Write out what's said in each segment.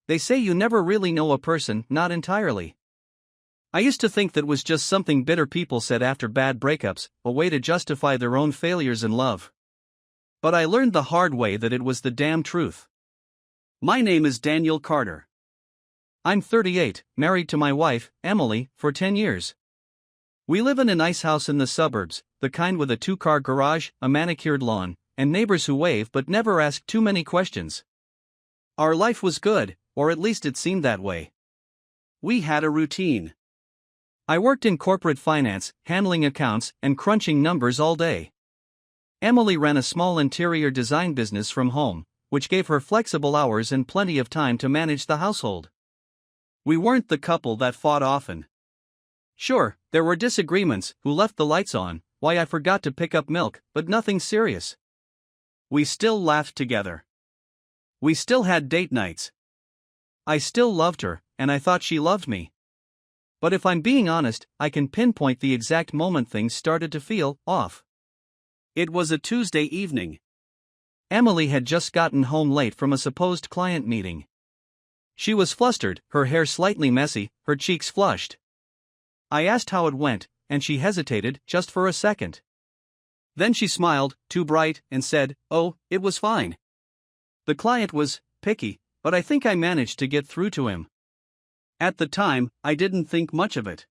They say you never really know a person, not entirely. I used to think that was just something bitter people said after bad breakups, a way to justify their own failures in love. But I learned the hard way that it was the damn truth. My name is Daniel Carter. I'm 38, married to my wife, Emily, for 10 years. We live in a nice house in the suburbs, the kind with a 2-car garage, a manicured lawn, and neighbors who wave but never ask too many questions. Our life was good, or at least it seemed that way. We had a routine. I worked in corporate finance, handling accounts and crunching numbers all day. Emily ran a small interior design business from home, which gave her flexible hours and plenty of time to manage the household. We weren't the couple that fought often. Sure, there were disagreements, who left the lights on, why I forgot to pick up milk, but nothing serious. We still laughed together. We still had date nights. I still loved her, and I thought she loved me. But if I'm being honest, I can pinpoint the exact moment things started to feel off. It was a Tuesday evening. Emily had just gotten home late from a supposed client meeting. She was flustered, her hair slightly messy, her cheeks flushed. I asked how it went, and she hesitated just for a second. Then she smiled, too bright, and said, "Oh, it was fine. The client was picky, but I think I managed to get through to him." At the time, I didn't think much of it.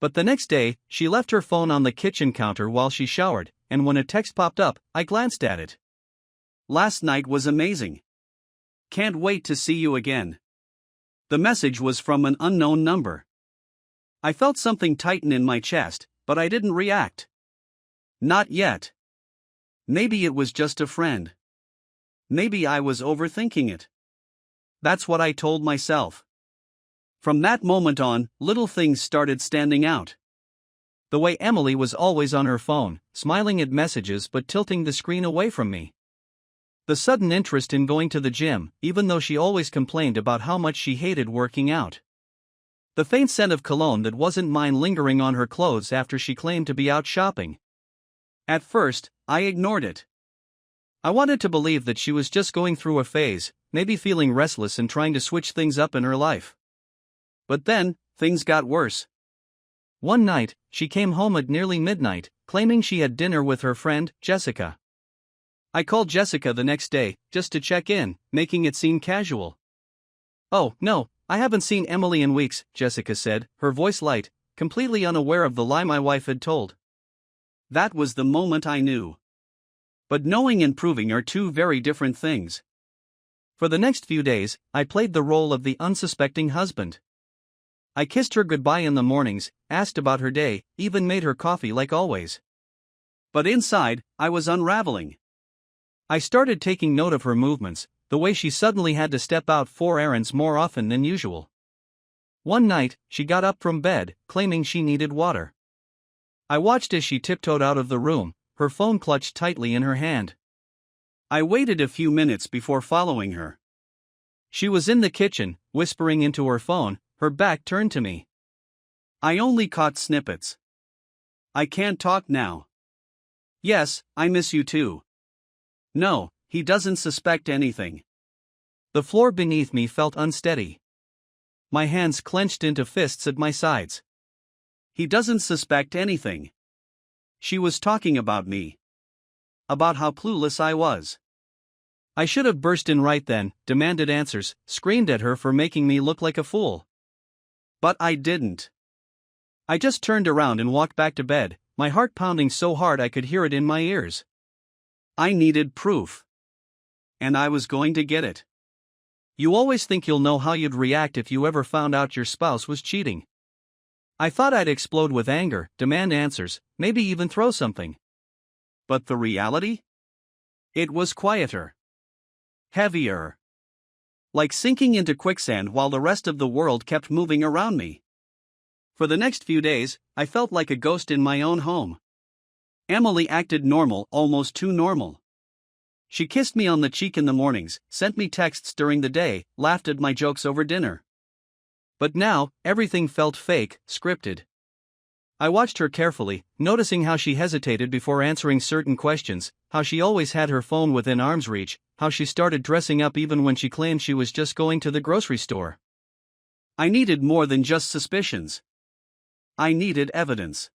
But the next day, she left her phone on the kitchen counter while she showered, and when a text popped up, I glanced at it. "Last night was amazing. Can't wait to see you again." The message was from an unknown number. I felt something tighten in my chest, but I didn't react. Not yet. Maybe it was just a friend. Maybe I was overthinking it. That's what I told myself. From that moment on, little things started standing out. The way Emily was always on her phone, smiling at messages but tilting the screen away from me. The sudden interest in going to the gym, even though she always complained about how much she hated working out. The faint scent of cologne that wasn't mine lingering on her clothes after she claimed to be out shopping. At first, I ignored it. I wanted to believe that she was just going through a phase, maybe feeling restless and trying to switch things up in her life. But then, things got worse. One night, she came home at nearly midnight, claiming she had dinner with her friend, Jessica. I called Jessica the next day, just to check in, making it seem casual. "Oh, no, I haven't seen Emily in weeks," Jessica said, her voice light, completely unaware of the lie my wife had told. That was the moment I knew. But knowing and proving are two very different things. For the next few days, I played the role of the unsuspecting husband. I kissed her goodbye in the mornings, asked about her day, even made her coffee like always. But inside, I was unraveling. I started taking note of her movements, the way she suddenly had to step out for errands more often than usual. One night, she got up from bed, claiming she needed water. I watched as she tiptoed out of the room, her phone clutched tightly in her hand. I waited a few minutes before following her. She was in the kitchen, whispering into her phone, her back turned to me. I only caught snippets. "I can't talk now." "Yes, I miss you too." "No, he doesn't suspect anything." The floor beneath me felt unsteady. My hands clenched into fists at my sides. "He doesn't suspect anything." She was talking about me. About how clueless I was. I should have burst in right then, demanded answers, screamed at her for making me look like a fool. But I didn't. I just turned around and walked back to bed, my heart pounding so hard I could hear it in my ears. I needed proof. And I was going to get it. You always think you'll know how you'd react if you ever found out your spouse was cheating. I thought I'd explode with anger, demand answers, maybe even throw something. But the reality? It was quieter. Heavier. Like sinking into quicksand while the rest of the world kept moving around me. For the next few days, I felt like a ghost in my own home. Emily acted normal, almost too normal. She kissed me on the cheek in the mornings, sent me texts during the day, laughed at my jokes over dinner. But now, everything felt fake, scripted. I watched her carefully, noticing how she hesitated before answering certain questions, how she always had her phone within arm's reach, how she started dressing up even when she claimed she was just going to the grocery store. I needed more than just suspicions. I needed evidence.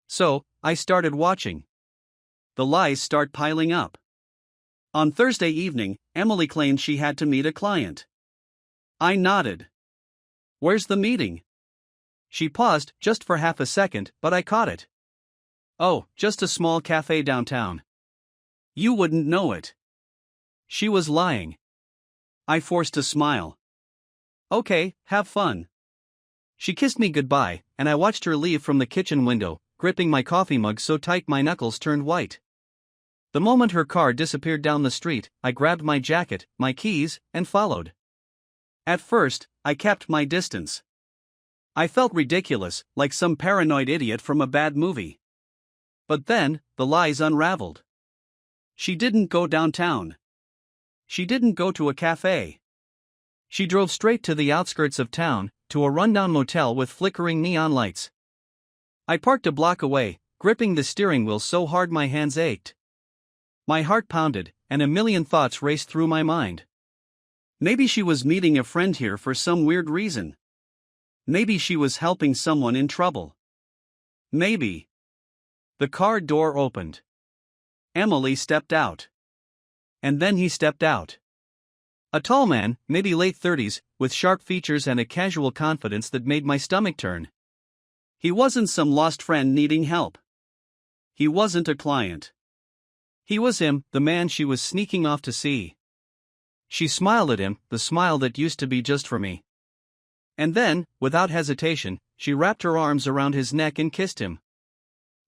So, I started watching. The lies start piling up. On Thursday evening, Emily claimed she had to meet a client. I nodded. "Where's the meeting?" She paused just for half a second, but I caught it. "Oh, just a small cafe downtown." "You wouldn't know it." She was lying. I forced a smile. "Okay, have fun." She kissed me goodbye, and I watched her leave from the kitchen window, gripping my coffee mug so tight my knuckles turned white. The moment her car disappeared down the street, I grabbed my jacket, my keys, and followed. At first, I kept my distance. I felt ridiculous, like some paranoid idiot from a bad movie. But then, the lies unraveled. She didn't go downtown. She didn't go to a cafe. She drove straight to the outskirts of town, to a rundown motel with flickering neon lights. I parked a block away, gripping the steering wheel so hard my hands ached. My heart pounded, and a million thoughts raced through my mind. Maybe she was meeting a friend here for some weird reason. Maybe she was helping someone in trouble. Maybe. The car door opened. Emily stepped out. And then he stepped out. A tall man, maybe late 30s, with sharp features and a casual confidence that made my stomach turn. He wasn't some lost friend needing help. He wasn't a client. He was him, the man she was sneaking off to see. She smiled at him, the smile that used to be just for me. And then, without hesitation, she wrapped her arms around his neck and kissed him.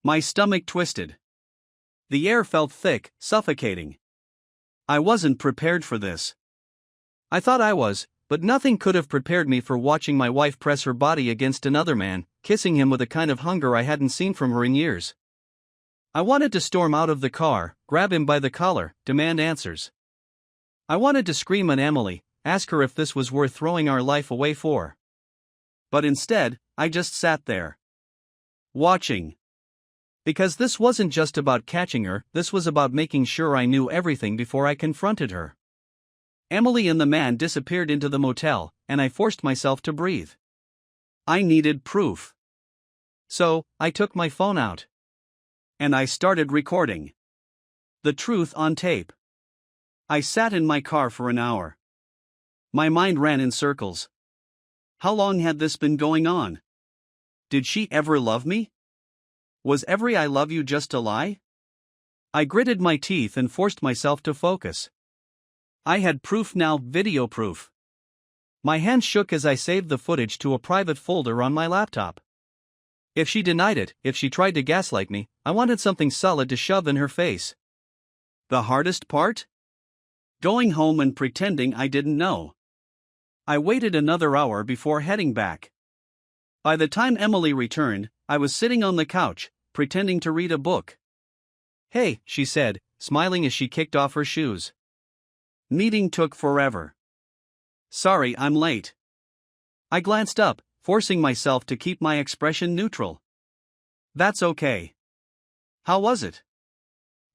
My stomach twisted. The air felt thick, suffocating. I wasn't prepared for this. I thought I was, but nothing could have prepared me for watching my wife press her body against another man, kissing him with a kind of hunger I hadn't seen from her in years. I wanted to storm out of the car, grab him by the collar, demand answers. I wanted to scream at Emily, ask her if this was worth throwing our life away for. But instead, I just sat there. Watching. Because this wasn't just about catching her, this was about making sure I knew everything before I confronted her. Emily and the man disappeared into the motel, and I forced myself to breathe. I needed proof. So, I took my phone out. And I started recording. The truth on tape. I sat in my car for an hour. My mind ran in circles. How long had this been going on? Did she ever love me? Was every "I love you" just a lie? I gritted my teeth and forced myself to focus. I had proof now, video proof. My hands shook as I saved the footage to a private folder on my laptop. If she denied it, if she tried to gaslight me, I wanted something solid to shove in her face. The hardest part? Going home and pretending I didn't know. I waited another hour before heading back. By the time Emily returned, I was sitting on the couch, pretending to read a book. "Hey," she said, smiling as she kicked off her shoes. "Meeting took forever. Sorry I'm late." I glanced up, forcing myself to keep my expression neutral. "That's okay. How was it?"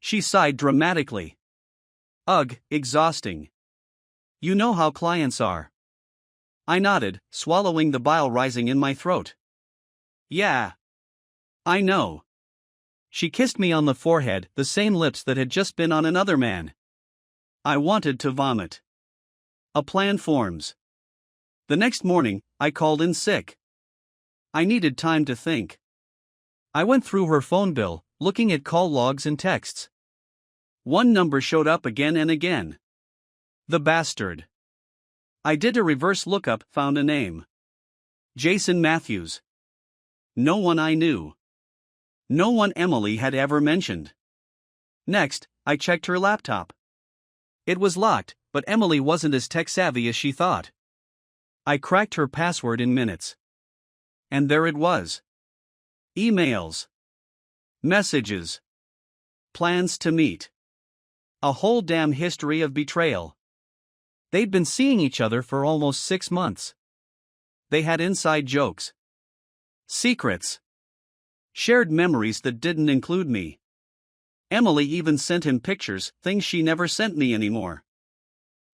She sighed dramatically. "Ugh, exhausting. You know how clients are." I nodded, swallowing the bile rising in my throat. "Yeah. I know." She kissed me on the forehead, the same lips that had just been on another man. I wanted to vomit. A plan forms. The next morning, I called in sick. I needed time to think. I went through her phone bill, looking at call logs and texts. One number showed up again and again. The bastard. I did a reverse lookup, found a name. Jason Matthews. No one I knew. No one Emily had ever mentioned. Next, I checked her laptop. It was locked, but Emily wasn't as tech-savvy as she thought. I cracked her password in minutes. And there it was. Emails. Messages. Plans to meet. A whole damn history of betrayal. They'd been seeing each other for almost 6 months. They had inside jokes. Secrets. Shared memories that didn't include me. Emily even sent him pictures, things she never sent me anymore.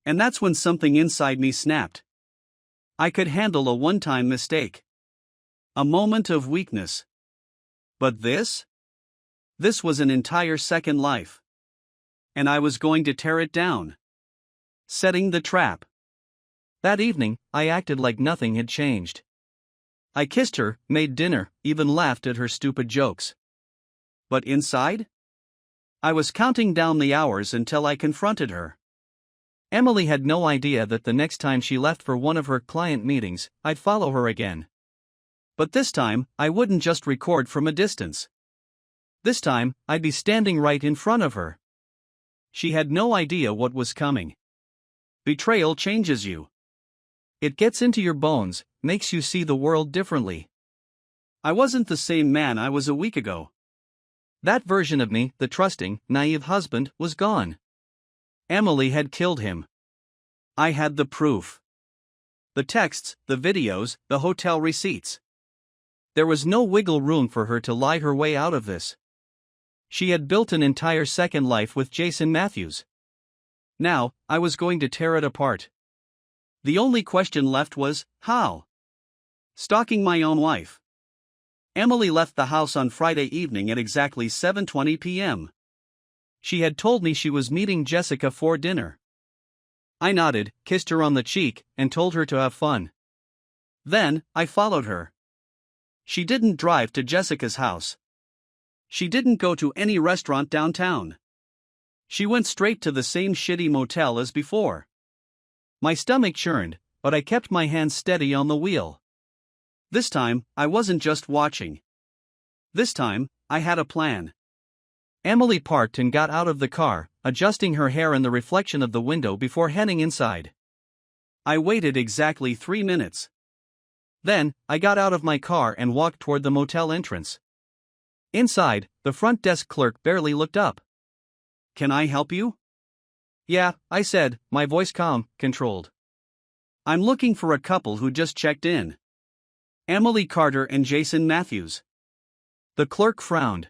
And that's when something inside me snapped. I could handle a one-time mistake. A moment of weakness. But this? This was an entire second life. And I was going to tear it down. Setting the trap. That evening, I acted like nothing had changed. I kissed her, made dinner, even laughed at her stupid jokes. But inside? I was counting down the hours until I confronted her. Emily had no idea that the next time she left for one of her client meetings, I'd follow her again. But this time, I wouldn't just record from a distance. This time, I'd be standing right in front of her. She had no idea what was coming. Betrayal changes you. It gets into your bones, makes you see the world differently. I wasn't the same man I was a week ago. That version of me, the trusting, naive husband, was gone. Emily had killed him. I had the proof. The texts, the videos, the hotel receipts. There was no wiggle room for her to lie her way out of this. She had built an entire second life with Jason Matthews. Now, I was going to tear it apart. The only question left was, how? Stalking my own wife. Emily left the house on Friday evening at exactly 7:20 p.m. She had told me she was meeting Jessica for dinner. I nodded, kissed her on the cheek, and told her to have fun. Then, I followed her. She didn't drive to Jessica's house. She didn't go to any restaurant downtown. She went straight to the same shitty motel as before. My stomach churned, but I kept my hands steady on the wheel. This time, I wasn't just watching. This time, I had a plan. Emily parked and got out of the car, adjusting her hair in the reflection of the window before heading inside. I waited exactly 3 minutes. Then, I got out of my car and walked toward the motel entrance. Inside, the front desk clerk barely looked up. "Can I help you?" "Yeah," I said, my voice calm, controlled. "I'm looking for a couple who just checked in. Emily Carter and Jason Matthews." The clerk frowned.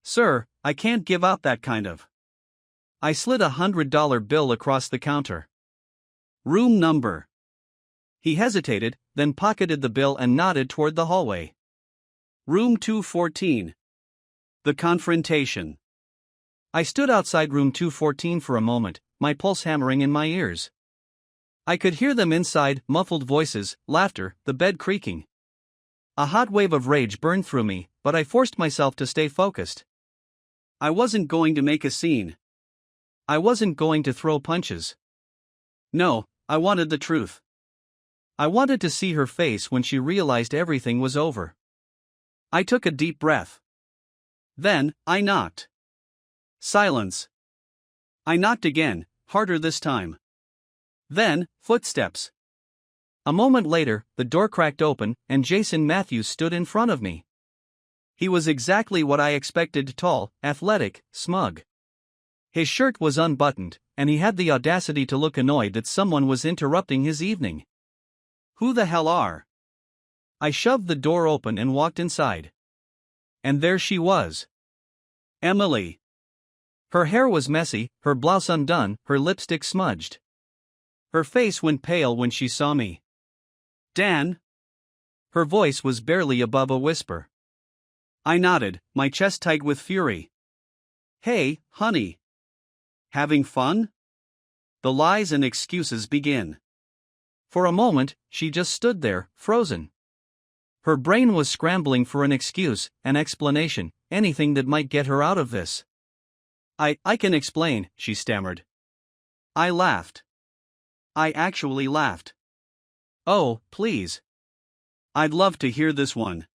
"Sir, I can't give out that kind of." I slid a $100 bill across the counter. "Room number." He hesitated, then pocketed the bill and nodded toward the hallway. "Room 214. The confrontation." I stood outside room 214 for a moment, my pulse hammering in my ears. I could hear them inside, muffled voices, laughter, the bed creaking. A hot wave of rage burned through me, but I forced myself to stay focused. I wasn't going to make a scene. I wasn't going to throw punches. No, I wanted the truth. I wanted to see her face when she realized everything was over. I took a deep breath. Then, I knocked. Silence. I knocked again, harder this time. Then, footsteps. A moment later, the door cracked open, and Jason Matthews stood in front of me. He was exactly what I expected: tall, athletic, smug. His shirt was unbuttoned, and he had the audacity to look annoyed that someone was interrupting his evening. "Who the hell are?" I shoved the door open and walked inside. And there she was. Emily. Her hair was messy, her blouse undone, her lipstick smudged. Her face went pale when she saw me. "Dan?" Her voice was barely above a whisper. I nodded, my chest tight with fury. "Hey, honey. Having fun?" The lies and excuses begin. For a moment, she just stood there, frozen. Her brain was scrambling for an excuse, an explanation, anything that might get her out of this. I can explain," she stammered. I laughed. I actually laughed. "Oh, please. I'd love to hear this one."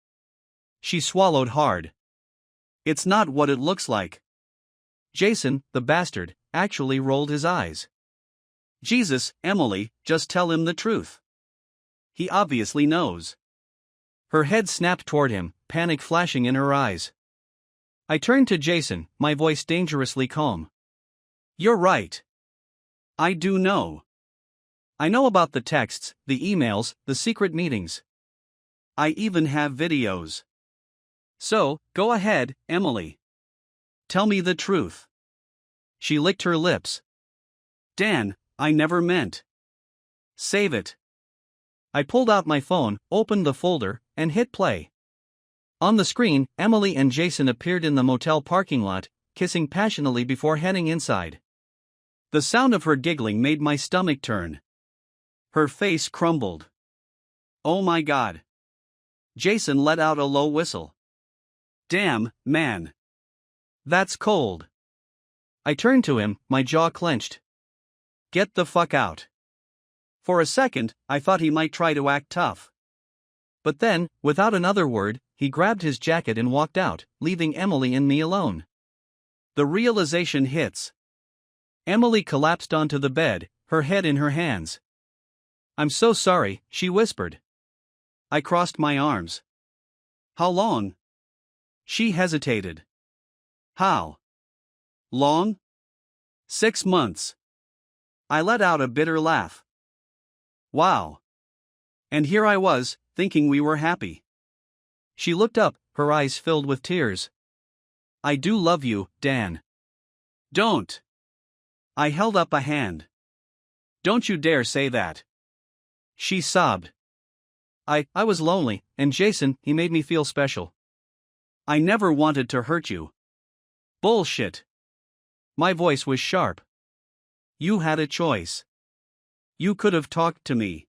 She swallowed hard. "It's not what it looks like." Jason, the bastard, actually rolled his eyes. "Jesus, Emily, just tell him the truth. He obviously knows." Her head snapped toward him, panic flashing in her eyes. I turned to Jason, my voice dangerously calm. "You're right. I do know. I know about the texts, the emails, the secret meetings. I even have videos. So, go ahead, Emily. Tell me the truth. She licked her lips. Dan, I never meant. Save it. I pulled out my phone, opened the folder, and hit play. On the screen, Emily and Jason appeared in the motel parking lot, kissing passionately before heading inside. The sound of her giggling made my stomach turn. Her face crumbled. Oh my God. Jason let out a low whistle. Damn, man. That's cold. I turned to him, my jaw clenched. Get the fuck out. For a second, I thought he might try to act tough. But then, without another word, he grabbed his jacket and walked out, leaving Emily and me alone. The realization hits. Emily collapsed onto the bed, her head in her hands. I'm so sorry, she whispered. I crossed my arms. How long? She hesitated. How long? 6 months. I let out a bitter laugh. Wow. And here I was, thinking we were happy. She looked up, her eyes filled with tears. I do love you, Dan. Don't. I held up a hand. Don't you dare say that. She sobbed. I was lonely, and Jason, he made me feel special. I never wanted to hurt you. Bullshit. My voice was sharp. You had a choice. You could have talked to me.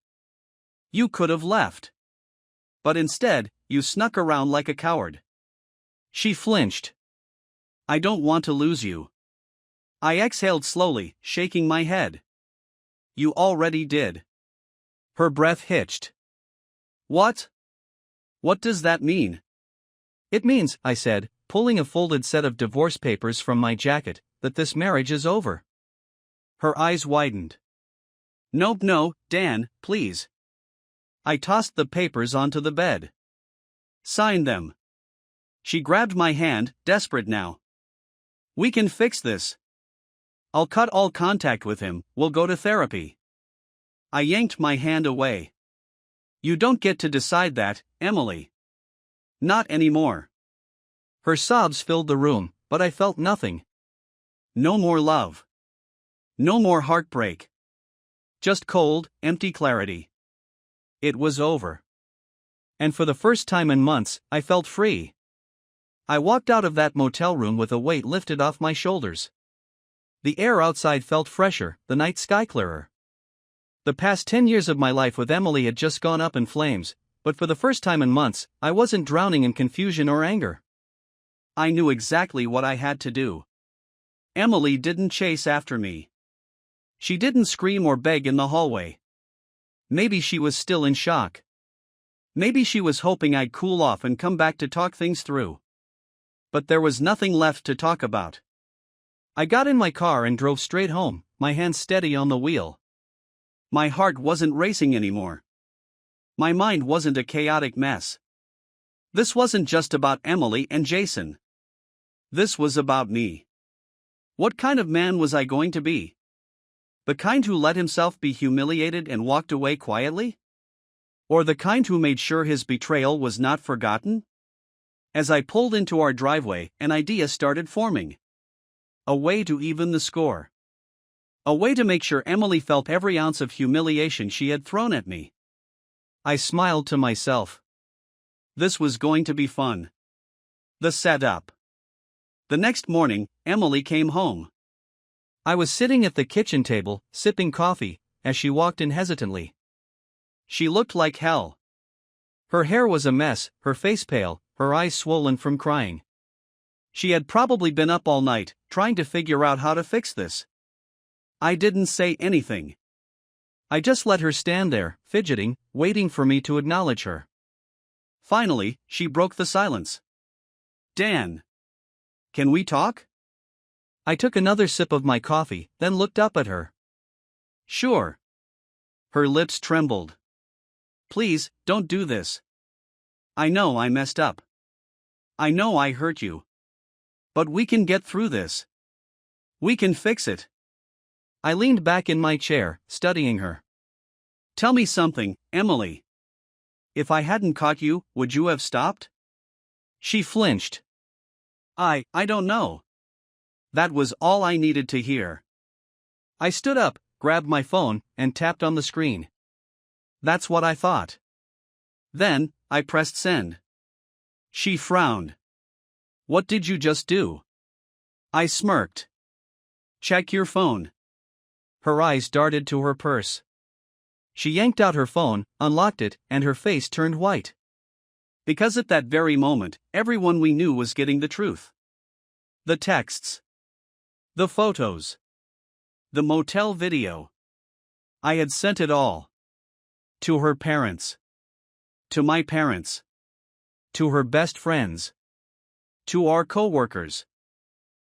You could have left. But instead, you snuck around like a coward. She flinched. I don't want to lose you. I exhaled slowly, shaking my head. You already did. Her breath hitched. What? What does that mean? It means, I said, pulling a folded set of divorce papers from my jacket, that this marriage is over. Her eyes widened. Nope, no, Dan, please. I tossed the papers onto the bed. Sign them. She grabbed my hand, desperate now. We can fix this. I'll cut all contact with him, we'll go to therapy. I yanked my hand away. You don't get to decide that, Emily. Not anymore. Her sobs filled the room, but I felt nothing. No more love. No more heartbreak. Just cold, empty clarity. It was over. And for the first time in months, I felt free. I walked out of that motel room with a weight lifted off my shoulders. The air outside felt fresher, the night sky clearer. The past 10 years of my life with Emily had just gone up in flames, but for the first time in months, I wasn't drowning in confusion or anger. I knew exactly what I had to do. Emily didn't chase after me. She didn't scream or beg in the hallway. Maybe she was still in shock. Maybe she was hoping I'd cool off and come back to talk things through. But there was nothing left to talk about. I got in my car and drove straight home, my hands steady on the wheel. My heart wasn't racing anymore. My mind wasn't a chaotic mess. This wasn't just about Emily and Jason. This was about me. What kind of man was I going to be? The kind who let himself be humiliated and walked away quietly? Or the kind who made sure his betrayal was not forgotten? As I pulled into our driveway, an idea started forming. A way to even the score. A way to make sure Emily felt every ounce of humiliation she had thrown at me. I smiled to myself. This was going to be fun. The setup. The next morning, Emily came home. I was sitting at the kitchen table, sipping coffee, as she walked in hesitantly. She looked like hell. Her hair was a mess, her face pale, her eyes swollen from crying. She had probably been up all night, trying to figure out how to fix this. I didn't say anything. I just let her stand there, fidgeting, waiting for me to acknowledge her. Finally, she broke the silence. Dan. Can we talk? I took another sip of my coffee, then looked up at her. Sure. Her lips trembled. Please, don't do this. I know I messed up. I know I hurt you. But we can get through this. We can fix it. I leaned back in my chair, studying her. Tell me something, Emily. If I hadn't caught you, would you have stopped? She flinched. I don't know. That was all I needed to hear. I stood up, grabbed my phone, and tapped on the screen. That's what I thought. Then, I pressed send. She frowned. What did you just do? I smirked. Check your phone. Her eyes darted to her purse. She yanked out her phone, unlocked it, and her face turned white. Because at that very moment, everyone we knew was getting the truth. The texts. The photos. The motel video. I had sent it all. To her parents. To my parents. To her best friends. To our co-workers.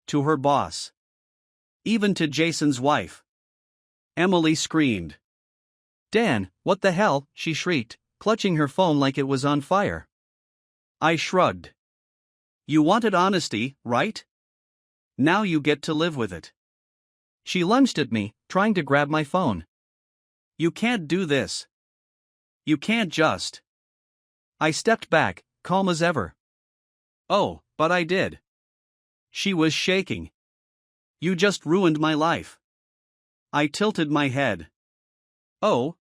To her boss. Even to Jason's wife. Emily screamed. Dan, what the hell? She shrieked, clutching her phone like it was on fire. I shrugged. You wanted honesty, right? Now you get to live with it. She lunged at me, trying to grab my phone. You can't do this. You can't just. I stepped back, calm as ever. Oh, but I did. She was shaking. You just ruined my life. I tilted my head. Oh?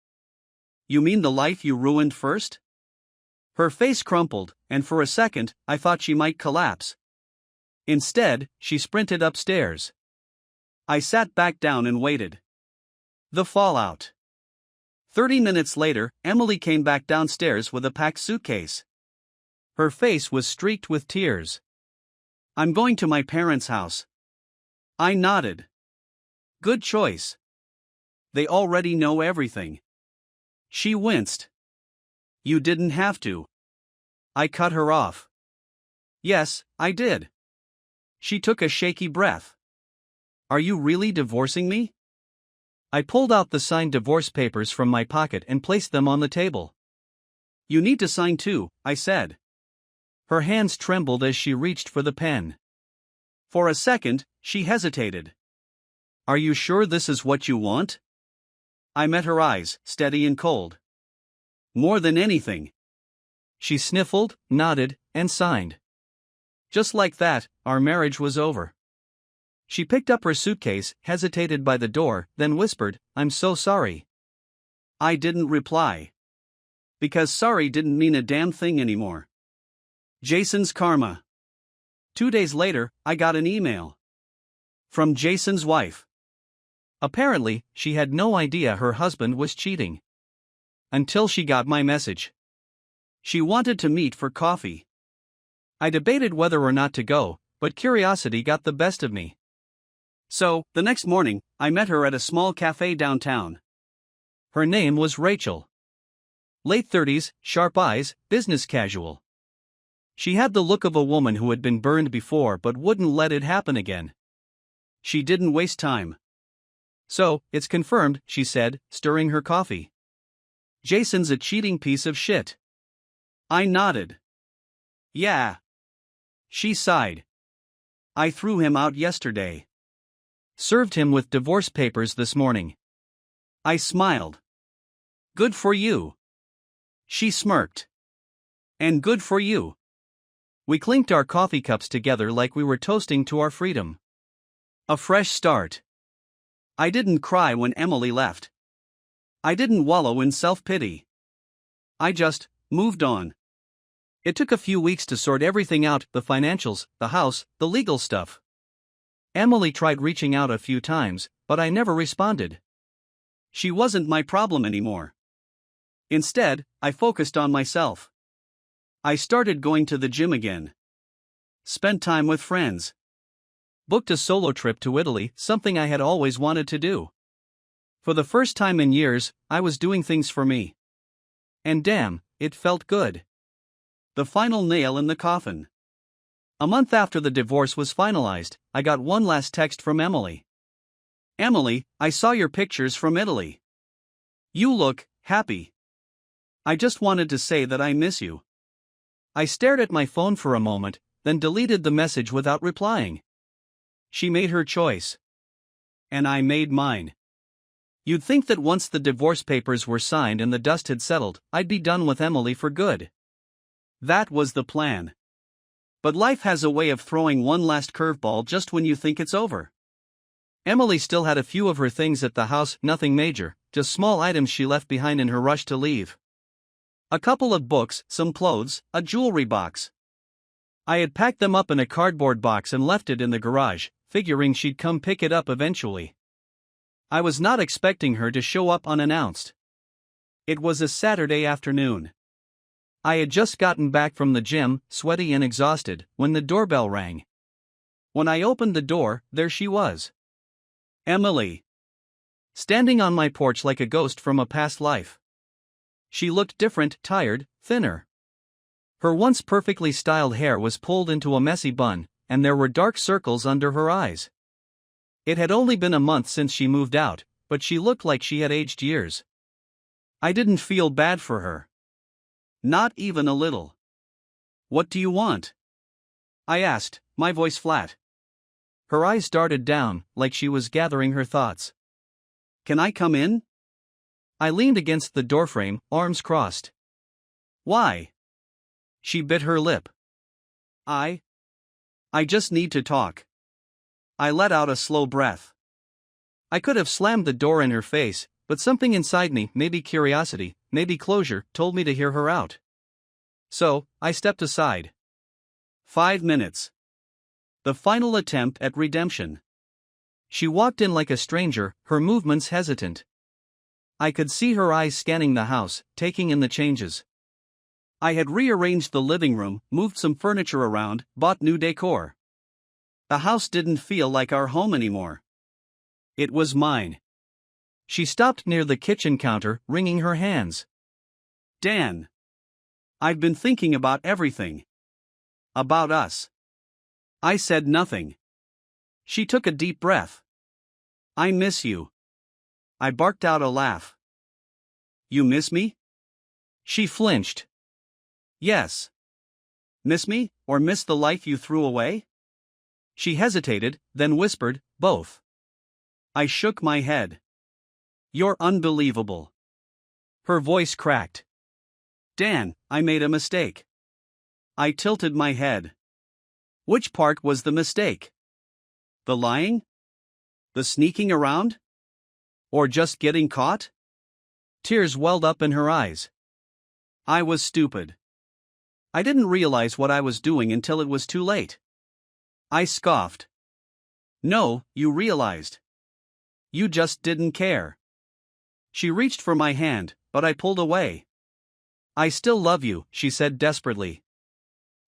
You mean the life you ruined first? Her face crumpled, and for a second, I thought she might collapse. Instead, she sprinted upstairs. I sat back down and waited. The fallout. 30 minutes later, Emily came back downstairs with a packed suitcase. Her face was streaked with tears. I'm going to my parents' house. I nodded. Good choice. They already know everything. She winced. You didn't have to. I cut her off. Yes, I did. She took a shaky breath. Are you really divorcing me? I pulled out the signed divorce papers from my pocket and placed them on the table. You need to sign too, I said. Her hands trembled as she reached for the pen. For a second, she hesitated. Are you sure this is what you want? I met her eyes, steady and cold. More than anything. She sniffled, nodded, and signed. Just like that, our marriage was over. She picked up her suitcase, hesitated by the door, then whispered, I'm so sorry. I didn't reply. Because sorry didn't mean a damn thing anymore. Jason's karma. 2 days later, I got an email. From Jason's wife. Apparently, she had no idea her husband was cheating. Until she got my message. She wanted to meet for coffee. I debated whether or not to go, but curiosity got the best of me. So, the next morning, I met her at a small cafe downtown. Her name was Rachel. Late 30s, sharp eyes, business casual. She had the look of a woman who had been burned before but wouldn't let it happen again. She didn't waste time. So, it's confirmed, she said, stirring her coffee. Jason's a cheating piece of shit. I nodded. Yeah. She sighed. I threw him out yesterday. Served him with divorce papers this morning. I smiled. Good for you. She smirked. And good for you. We clinked our coffee cups together like we were toasting to our freedom. A fresh start. I didn't cry when Emily left. I didn't wallow in self-pity. I just moved on. It took a few weeks to sort everything out, the financials, the house, the legal stuff. Emily tried reaching out a few times, but I never responded. She wasn't my problem anymore. Instead, I focused on myself. I started going to the gym again. Spent time with friends. Booked a solo trip to Italy, something I had always wanted to do. For the first time in years, I was doing things for me. And damn, it felt good. The final nail in the coffin. A month after the divorce was finalized, I got one last text from Emily. Emily, I saw your pictures from Italy. You look happy. I just wanted to say that I miss you. I stared at my phone for a moment, then deleted the message without replying. She made her choice. And I made mine. You'd think that once the divorce papers were signed and the dust had settled, I'd be done with Emily for good. That was the plan. But life has a way of throwing one last curveball just when you think it's over. Emily still had a few of her things at the house, nothing major, just small items she left behind in her rush to leave. A couple of books, some clothes, a jewelry box. I had packed them up in a cardboard box and left it in the garage, figuring she'd come pick it up eventually. I was not expecting her to show up unannounced. It was a Saturday afternoon. I had just gotten back from the gym, sweaty and exhausted, when the doorbell rang. When I opened the door, there she was. Emily. Standing on my porch like a ghost from a past life. She looked different, tired, thinner. Her once perfectly styled hair was pulled into a messy bun, and there were dark circles under her eyes. It had only been a month since she moved out, but she looked like she had aged years. I didn't feel bad for her. Not even a little. "What do you want?" I asked, my voice flat. Her eyes darted down, like she was gathering her thoughts. "Can I come in?" I leaned against the doorframe, arms crossed. "Why?" She bit her lip. I just need to talk." I let out a slow breath. I could have slammed the door in her face, but something inside me, maybe curiosity, maybe closure, told me to hear her out. So, I stepped aside. 5 minutes. The final attempt at redemption. She walked in like a stranger, her movements hesitant. I could see her eyes scanning the house, taking in the changes. I had rearranged the living room, moved some furniture around, bought new decor. The house didn't feel like our home anymore. It was mine. She stopped near the kitchen counter, wringing her hands. "Dan. I've been thinking about everything. About us." I said nothing. She took a deep breath. "I miss you." I barked out a laugh. "You miss me?" She flinched. "Yes." "Miss me, or miss the life you threw away?" She hesitated, then whispered, "Both." I shook my head. "You're unbelievable." Her voice cracked. "Dan, I made a mistake." I tilted my head. Which part was the mistake? The lying? The sneaking around? Or just getting caught? Tears welled up in her eyes. I was stupid. I didn't realize what I was doing until it was too late. I scoffed. "No, you realized. You just didn't care." She reached for my hand, but I pulled away. "I still love you," she said desperately.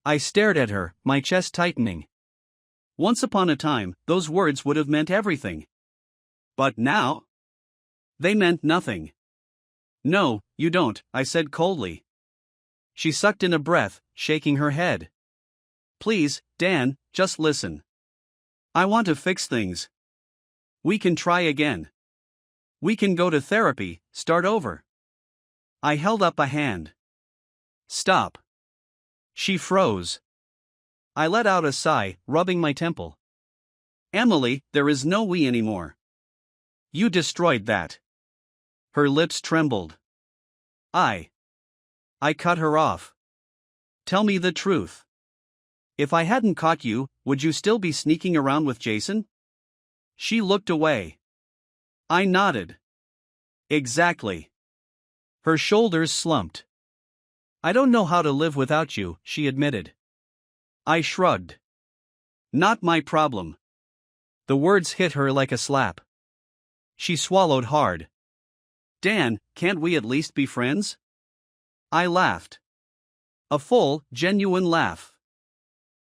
I stared at her, my chest tightening. Once upon a time, those words would have meant everything. But now? They meant nothing. "No, you don't," I said coldly. She sucked in a breath, shaking her head. "Please, Dan, just listen. I want to fix things. We can try again. We can go to therapy, start over." I held up a hand. "Stop." She froze. I let out a sigh, rubbing my temple. "Emily, there is no we anymore. You destroyed that." Her lips trembled. I cut her off. "Tell me the truth. If I hadn't caught you, would you still be sneaking around with Jason?" She looked away. I nodded. "Exactly." Her shoulders slumped. "I don't know how to live without you," she admitted. I shrugged. "Not my problem." The words hit her like a slap. She swallowed hard. "Dan, can't we at least be friends?" I laughed. A full, genuine laugh.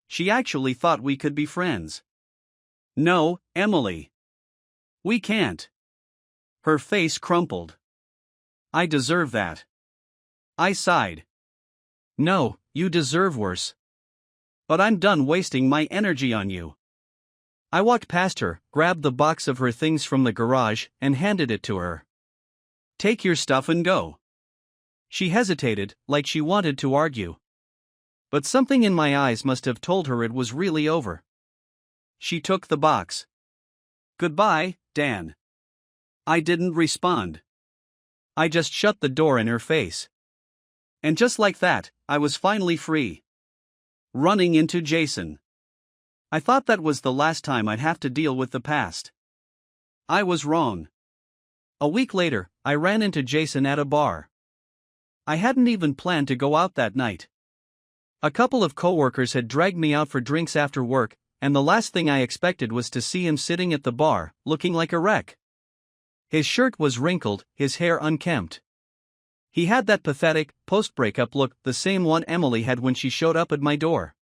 She actually thought we could be friends. "No, Emily. We can't." Her face crumpled. "I deserve that." I sighed. "No, you deserve worse. But I'm done wasting my energy on you." I walked past her, grabbed the box of her things from the garage, and handed it to her. "Take your stuff and go." She hesitated, like she wanted to argue. But something in my eyes must have told her it was really over. She took the box. "Goodbye, Dan." I didn't respond. I just shut the door in her face. And just like that, I was finally free. Running into Jason. I thought that was the last time I'd have to deal with the past. I was wrong. A week later, I ran into Jason at a bar. I hadn't even planned to go out that night. A couple of coworkers had dragged me out for drinks after work, and the last thing I expected was to see him sitting at the bar, looking like a wreck. His shirt was wrinkled, his hair unkempt. He had that pathetic, post-breakup look, the same one Emily had when she showed up at my door.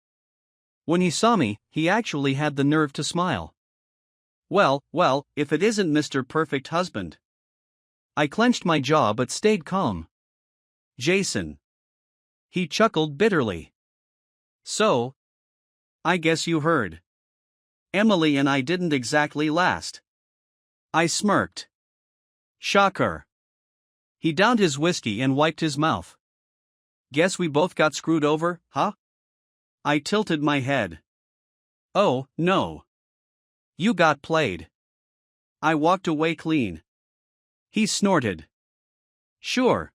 When he saw me, he actually had the nerve to smile. Well, if it isn't Mr. Perfect Husband. I clenched my jaw but stayed calm. Jason. He chuckled bitterly. So? I guess you heard. Emily and I didn't exactly last. I smirked. Shocker. He downed his whiskey and wiped his mouth. Guess we both got screwed over, huh? I tilted my head. Oh, no. You got played. I walked away clean. He snorted. Sure.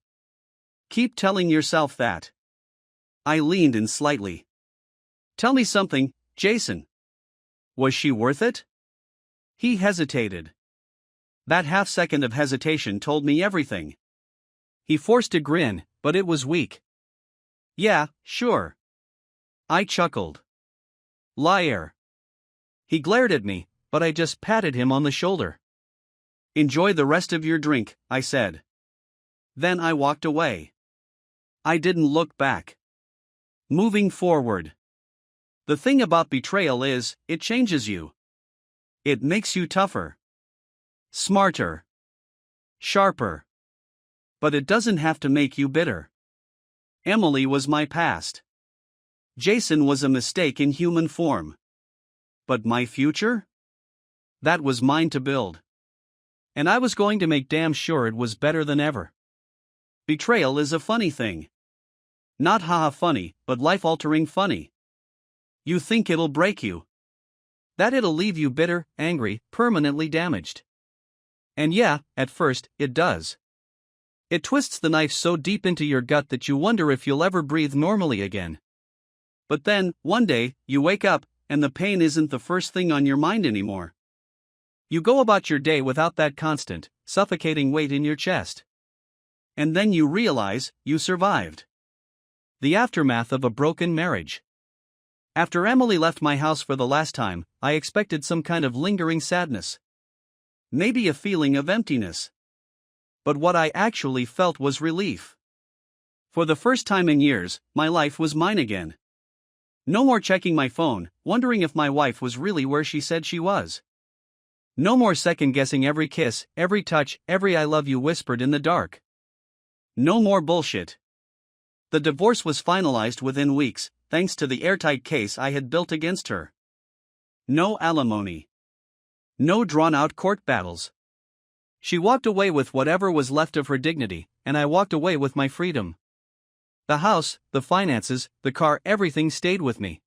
Keep telling yourself that. I leaned in slightly. Tell me something, Jason. Was she worth it? He hesitated. That half-second of hesitation told me everything. He forced a grin, but it was weak. Yeah, sure. I chuckled. Liar. He glared at me, but I just patted him on the shoulder. Enjoy the rest of your drink, I said. Then I walked away. I didn't look back. Moving forward. The thing about betrayal is, it changes you. It makes you tougher. Smarter. Sharper. But it doesn't have to make you bitter. Emily was my past. Jason was a mistake in human form. But my future? That was mine to build. And I was going to make damn sure it was better than ever. Betrayal is a funny thing. Not haha funny, but life-altering funny. You think it'll break you. That it'll leave you bitter, angry, permanently damaged. And yeah, at first, it does. It twists the knife so deep into your gut that you wonder if you'll ever breathe normally again. But then, one day, you wake up, and the pain isn't the first thing on your mind anymore. You go about your day without that constant, suffocating weight in your chest. And then you realize, you survived. The aftermath of a broken marriage. After Emily left my house for the last time, I expected some kind of lingering sadness. Maybe a feeling of emptiness. But what I actually felt was relief. For the first time in years, my life was mine again. No more checking my phone, wondering if my wife was really where she said she was. No more second-guessing every kiss, every touch, every I love you whispered in the dark. No more bullshit. The divorce was finalized within weeks, thanks to the airtight case I had built against her. No alimony. No drawn-out court battles. She walked away with whatever was left of her dignity, and I walked away with my freedom. The house, the finances, the car, everything stayed with me.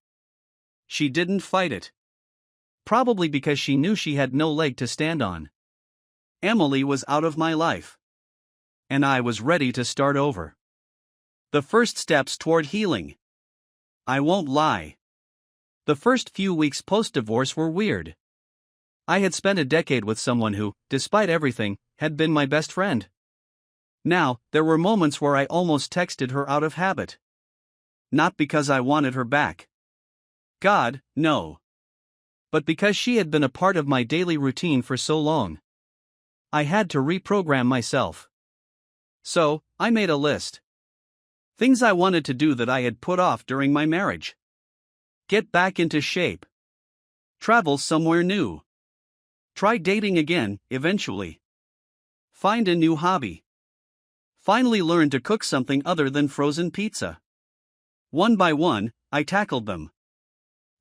She didn't fight it. Probably because she knew she had no leg to stand on. Emily was out of my life. And I was ready to start over. The first steps toward healing. I won't lie. The first few weeks post-divorce were weird. I had spent a decade with someone who, despite everything, had been my best friend. Now, there were moments where I almost texted her out of habit. Not because I wanted her back. God, no. But because she had been a part of my daily routine for so long. I had to reprogram myself. So, I made a list. Things I wanted to do that I had put off during my marriage. Get back into shape. Travel somewhere new. Try dating again, eventually. Find a new hobby. Finally learn to cook something other than frozen pizza. One by one, I tackled them.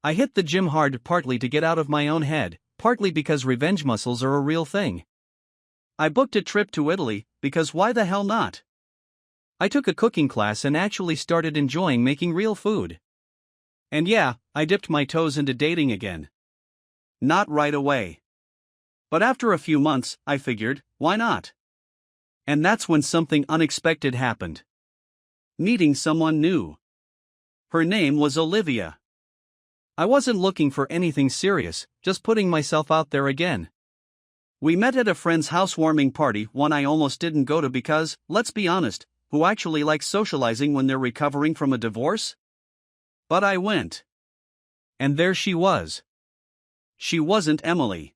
I hit the gym hard partly to get out of my own head, partly because revenge muscles are a real thing. I booked a trip to Italy, because why the hell not? I took a cooking class and actually started enjoying making real food. And yeah, I dipped my toes into dating again. Not right away. But after a few months, I figured, why not? And that's when something unexpected happened. Meeting someone new. Her name was Olivia. I wasn't looking for anything serious, just putting myself out there again. We met at a friend's housewarming party, one I almost didn't go to because, let's be honest, who actually likes socializing when they're recovering from a divorce? But I went. And there she was. She wasn't Emily.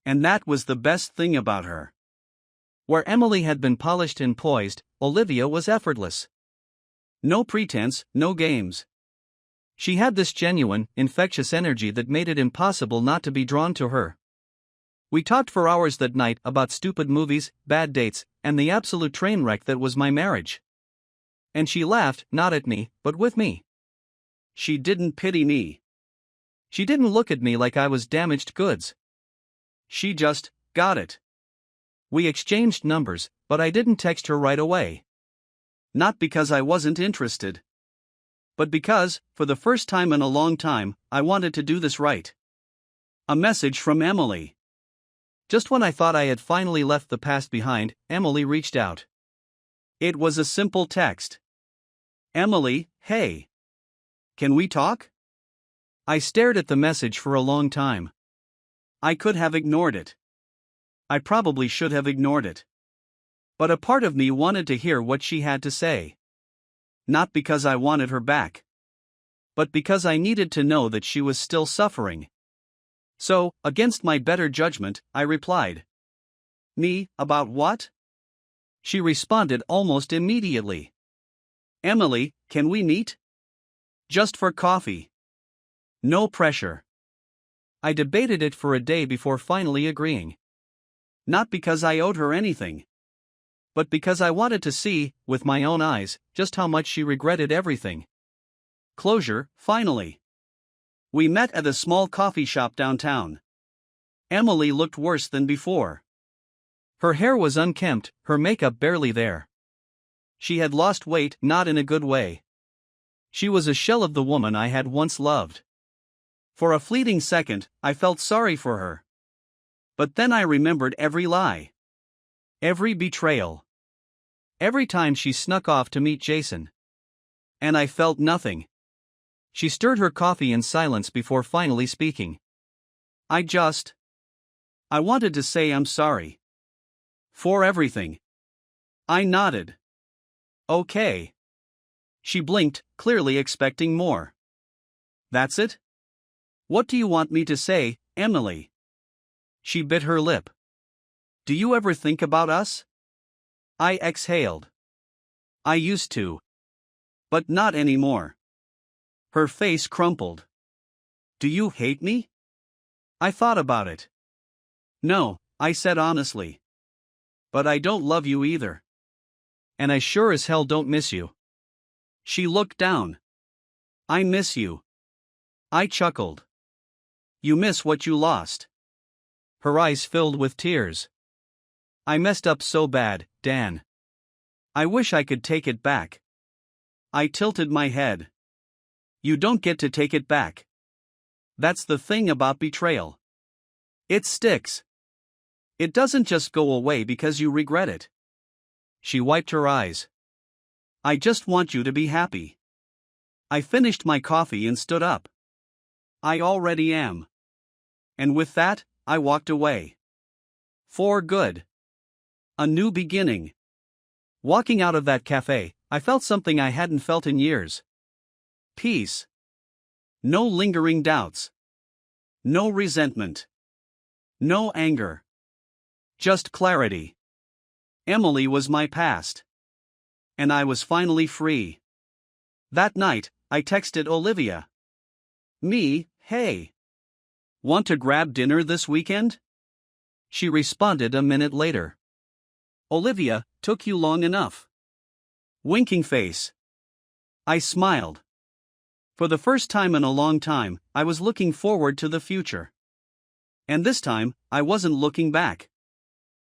And that was the best thing about her. Where Emily had been polished and poised, Olivia was effortless. No pretense, no games. She had this genuine, infectious energy that made it impossible not to be drawn to her. We talked for hours that night about stupid movies, bad dates, and the absolute train wreck that was my marriage. And she laughed, not at me, but with me. She didn't pity me. She didn't look at me like I was damaged goods. She just got it. We exchanged numbers, but I didn't text her right away. Not because I wasn't interested, but because, for the first time in a long time, I wanted to do this right. A message from Emily. Just when I thought I had finally left the past behind, Emily reached out. It was a simple text. Emily, hey. Can we talk? I stared at the message for a long time. I could have ignored it. I probably should have ignored it. But a part of me wanted to hear what she had to say. Not because I wanted her back, but because I needed to know that she was still suffering. So, against my better judgment, I replied. Me, about what? She responded almost immediately. Emily, can we meet? Just for coffee. No pressure. I debated it for a day before finally agreeing. Not because I owed her anything, but because I wanted to see, with my own eyes, just how much she regretted everything. Closure, finally. We met at a small coffee shop downtown. Emily looked worse than before. Her hair was unkempt, her makeup barely there. She had lost weight, not in a good way. She was a shell of the woman I had once loved. For a fleeting second, I felt sorry for her. But then I remembered every lie. Every betrayal. Every time she snuck off to meet Jason. And I felt nothing. She stirred her coffee in silence before finally speaking. I wanted to say I'm sorry. For everything. I nodded. Okay. She blinked, clearly expecting more. That's it? What do you want me to say, Emily? She bit her lip. Do you ever think about us? I exhaled. I used to. But not anymore. Her face crumpled. Do you hate me? I thought about it. No, I said honestly. But I don't love you either. And I sure as hell don't miss you. She looked down. I miss you. I chuckled. You miss what you lost. Her eyes filled with tears. I messed up so bad, Dan. I wish I could take it back. I tilted my head. You don't get to take it back. That's the thing about betrayal. It sticks. It doesn't just go away because you regret it. She wiped her eyes. I just want you to be happy. I finished my coffee and stood up. I already am. And with that, I walked away. For good. A new beginning. Walking out of that cafe, I felt something I hadn't felt in years. Peace. No lingering doubts. No resentment. No anger. Just clarity. Emily was my past. And I was finally free. That night, I texted Olivia. Me, hey. Want to grab dinner this weekend? She responded a minute later. Olivia, took you long enough. Winking face. I smiled. For the first time in a long time, I was looking forward to the future. And this time, I wasn't looking back.